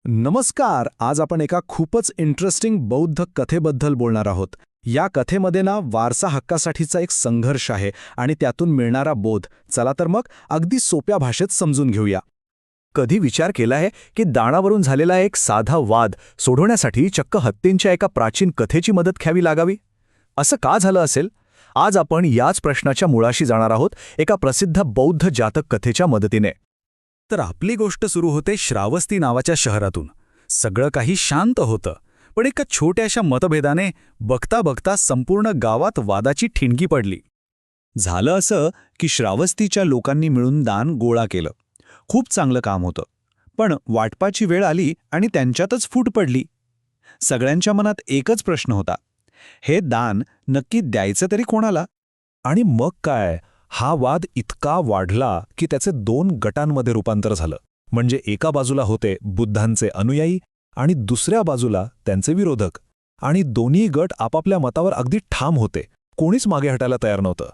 नमस्कार. आज आपण एका खूपच इंटरेस्टिंग बौद्ध कथेबद्दल बोलणार आहोत. या कथेमध्ये वारसा हक्कासाठीचा एक संघर्ष आहे आणि त्यातून मिळणारा बोध. चला तर मग अगदी सोप्या भाषेत समजून घेऊया. कधी विचार केलाय की दाणावरून झालेला एक साधा वाद सोडवण्यासाठी चक्क हत्तींच्या एका प्राचीन कथेची मदत घ्यावी लागावी? असं का झालं असेल? आज आपण याच प्रश्नाच्या मुळाशी जाणार आहोत एका प्रसिद्ध बौद्ध जातक कथेच्या मदतीने. तर आपली गोष्ट सुरू होते श्रावस्ती नावाच्या शहरातून. सगळं काही शांत होतं, पण एका छोट्याशा मतभेदाने बघता बघता संपूर्ण गावात वादाची ठिणगी पडली. झालं असं की श्रावस्तीच्या लोकांनी मिळून दान गोळा केलं. खूप चांगलं काम होतं, पण वाटपाची वेळ आली आणि त्यांच्यातच फूट पडली. सगळ्यांच्या मनात एकच प्रश्न होता, हे दान नक्की द्यायचं तरी कोणाला? आणि मग काय, हा वाद इतका वाढला की त्याचे 2 गटांमध्ये रूपांतर झालं. म्हणजे एका बाजूला होते बुद्धांचे अनुयायी आणि दुसऱ्या बाजूला त्यांचे विरोधक. आणि दोन्ही गट आपापल्या मतावर अगदी ठाम होते. कोणीच मागे हटायला तयार नव्हतं.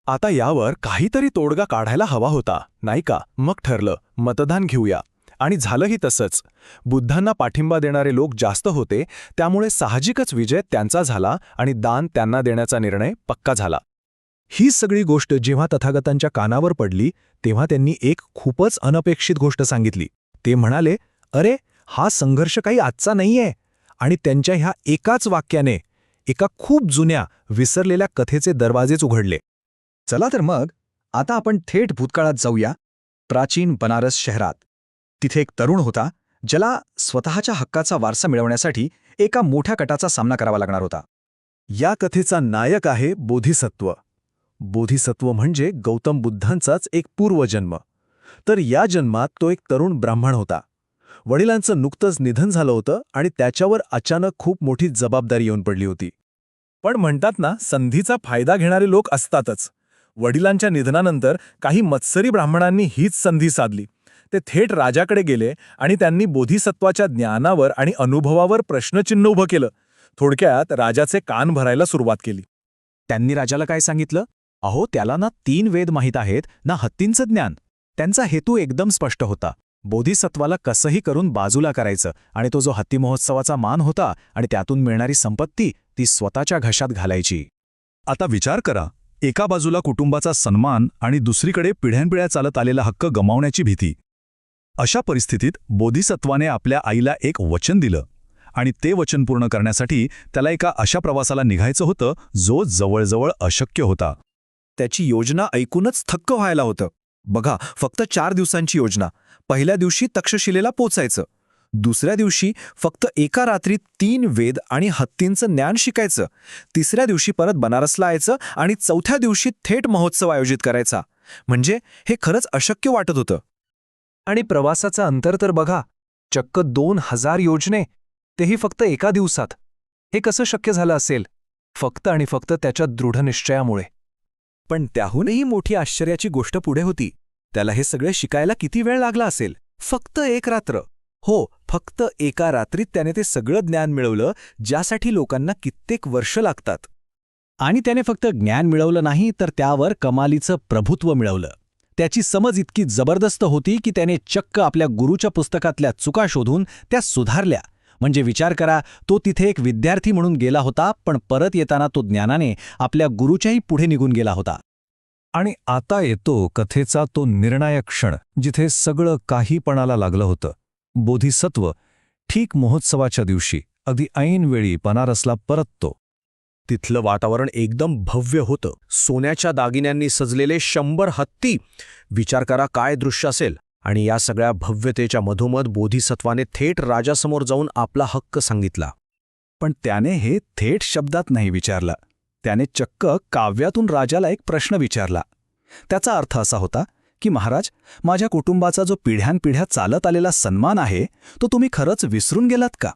आता यावर काहीतरी तोडगा काढायला हवा होता, नाही का? मग ठरलं, मतदान घेऊया. आणि झालंही तसंच. बुद्धांना पाठिंबा देणारे लोक जास्त होते, त्यामुळे साहजिकच विजय त्यांचा झाला आणि दान त्यांना देण्याचा निर्णय पक्का झाला. ही सगळी गोष्ट जेव्हा तथागतांच्या कानावर पडली तेव्हा त्यांनी एक खूपच अनपेक्षित गोष्ट सांगितली. ते म्हणाले, अरे, हा संघर्ष काही आजचा नाहीये. आणि त्यांच्या ह्या एकाच वाक्याने एका खूप जुन्या विसरलेल्या कथेचे दरवाजेच उघडले. चला तर मग आता आपण थेट भूतकाळात जाऊया. प्राचीन बनारस शहरात तिथे एक तरुण होता, ज्याला स्वतःच्या हक्काचा वारसा मिळवण्यासाठी एका मोठ्या कटाचा सामना करावा लागणार होता. या कथेचा नायक आहे बोधिसत्व. बोधिसत्व म्हणजे गौतम बुद्धांचाच एक पूर्वजन्म. तर या जन्मात तो एक तरुण ब्राह्मण होता. वडिलांचं नुकतंच निधन झालं होतं आणि त्याच्यावर अचानक खूप मोठी जबाबदारी येऊन पडली होती. पण म्हणतात ना, संधीचा फायदा घेणारे लोक असतातच. वडिलांच्या निधनानंतर काही मत्सरी ब्राह्मणांनी हीच संधी साधली. ते थेट राजाकडे गेले आणि त्यांनी बोधिसत्वाच्या ज्ञानावर आणि अनुभवावर प्रश्नचिन्ह उभं केलं. थोडक्यात राजाचे कान भरायला सुरुवात केली. त्यांनी राजाला काय सांगितलं? अहो, त्याला ना 3 वेद माहीत आहेत, ना हत्तींचं ज्ञान. त्यांचा हेतू एकदम स्पष्ट होता. बोधिसत्वाला कसंही करून बाजूला करायचं आणि तो जो हत्ती महोत्सवाचा मान होता आणि त्यातून मिळणारी संपत्ती ती स्वतःच्या घशात घालायची. आता विचार करा, एका बाजूला कुटुंबाचा सन्मान आणि दुसरीकडे पिढ्यानपिढ्या चालत आलेला हक्क गमावण्याची भीती. अशा परिस्थितीत बोधिसत्वाने आपल्या आईला एक वचन दिलं आणि ते वचन पूर्ण करण्यासाठी त्याला एका अशा प्रवासाला निघायचं होतं जो जवळजवळ अशक्य होता. त्याची योजना ऐकूनच थक्क व्हायला होतं. बघा, फक्त 4 दिवसांची योजना. पहिल्या दिवशी तक्षशिलेला पोचायचं, दुसऱ्या दिवशी फक्त एका रात्रीत 3 वेद आणि हत्तींचं ज्ञान शिकायचं, तिसऱ्या दिवशी परत बनारसला यायचं आणि चौथ्या दिवशी थेट महोत्सव आयोजित करायचा. म्हणजे हे खरंच अशक्य वाटत होतं. आणि प्रवासाचं अंतर तर बघा, चक्क 2000 योजने, तेही फक्त एका दिवसात. हे कसं शक्य झालं असेल? फक्त आणि फक्त त्याच्या दृढनिश्चयामुळे. पण त्याहूनही मोठी आश्चर्याची गोष्ट पुढे होती. त्याला हे सगळे शिकायला किती वेळ लागला असेल? फक्त 1 रात्र. हो, फक्त एका रात्रीत त्याने ते सगळं ज्ञान मिळवलं, ज्यासाठी लोकांना कित्येक वर्ष लागतात. आणि त्याने फक्त ज्ञान मिळवलं नाही, तर त्यावर कमालीचं प्रभुत्व मिळवलं. त्याची समज इतकी जबरदस्त होती की त्याने चक्क आपल्या गुरूच्या पुस्तकातल्या चुका शोधून त्या सुधारल्या. म्हणजे विचार करा, तो तिथे एक विद्यार्थी म्हणून गेला होता, पण परत येताना तो ज्ञानाने आपल्या गुरूच्याही पुढे निघून गेला होता. आणि आता येतो कथेचा तो निर्णायक क्षण, जिथे सगळं काही पणाला लागलं होतं. बोधिसत्व ठीक महोत्सवाच्या दिवशी अगदी ऐनवेळी बनारसला परततो. तिथलं वातावरण एकदम भव्य होतं. सोन्याच्या दागिन्यांनी सजलेले 100 हत्ती. विचार करा काय दृश्य असेल. आणि या सगळ्या भव्यतेच्या मधोमध बोधिसत्वाने थेट राजासमोर जाऊन आपला हक्क सांगितला. पण त्याने हे थेट शब्दात नाही विचारलं. त्याने चक्क काव्यातून राजाला एक प्रश्न विचारला. त्याचा अर्थ असा होता की महाराज, माझ्या कुटुंबाचा जो पिढ्यानपिढ्या चालत आलेला सन्मान आहे, तो तुम्ही खरंच विसरून गेलात का?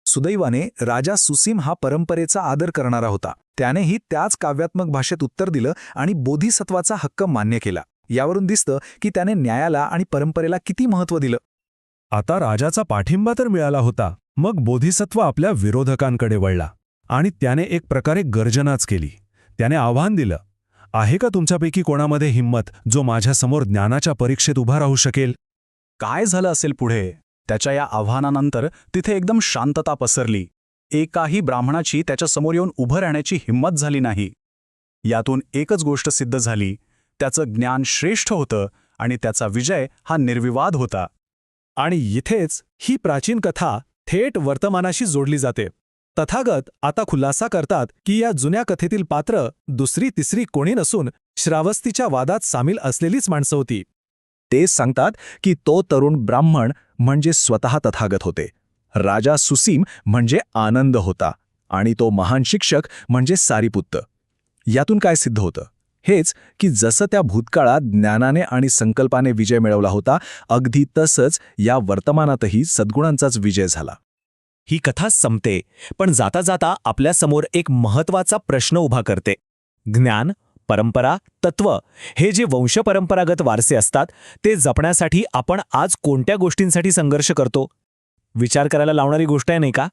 सुदैवाने राजा सुसीम हा परंपरेचा आदर करणारा होता. त्यानेही त्याच काव्यात्मक भाषेत उत्तर दिलं आणि बोधिसत्वाचा हक्क मान्य केला. यावरून दिसतं की त्याने न्यायाला आणि परंपरेला किती महत्त्व दिलं. आता राजाचा पाठिंबा तर मिळाला होता. मग बोधिसत्व आपल्या विरोधकांकडे वळला आणि त्याने एक प्रकारे गर्जनाच केली. त्याने आव्हान दिलं, आहे का तुमच्यापैकी कोणामध्ये हिंमत जो माझ्यासमोर ज्ञानाच्या परीक्षेत उभा राहू शकेल? काय झालं असेल पुढे? त्याच्या या आव्हानानंतर तिथे एकदम शांतता पसरली. एकाही ब्राह्मणाची त्याच्यासमोर येऊन उभं राहण्याची हिंमत झाली नाही. यातून एकच गोष्ट सिद्ध झाली, त्याचं ज्ञान श्रेष्ठ होतं आणि त्याचा विजय हा निर्विवाद होता. आणि इथेच ही प्राचीन कथा थेट वर्तमानाशी जोडली जाते. तथागत आता खुलासा करतात की या जुन्या कथेतील पात्र दुसरी तिसरी कोणी नसून श्रावस्तीच्या वादात सामील असलेलीच माणसं होती. ते सांगतात की तो तरुण ब्राह्मण म्हणजे स्वतः तथागत होते, राजा सुसीम म्हणजे आनंद होता आणि तो महान शिक्षक म्हणजे सारीपुत्त. यातून काय सिद्ध होतं? हेच की जसं त्या भूतकाळात ज्ञानाने आणि संकल्पाने विजय मिळवला होता, अगदी तसंच या वर्तमानातही सद्गुणांचाच विजय झाला. ही कथा संपते, पण जाता जाता आपल्यासमोर एक महत्वाचा प्रश्न उभा करते. ज्ञान, परंपरा, तत्व हे जे वंशपरंपरागत वारसे असतात ते जपण्यासाठी आपण आज कोणत्या गोष्टींसाठी संघर्ष करतो? विचार करायला लावणारी गोष्ट आहे, नाही का?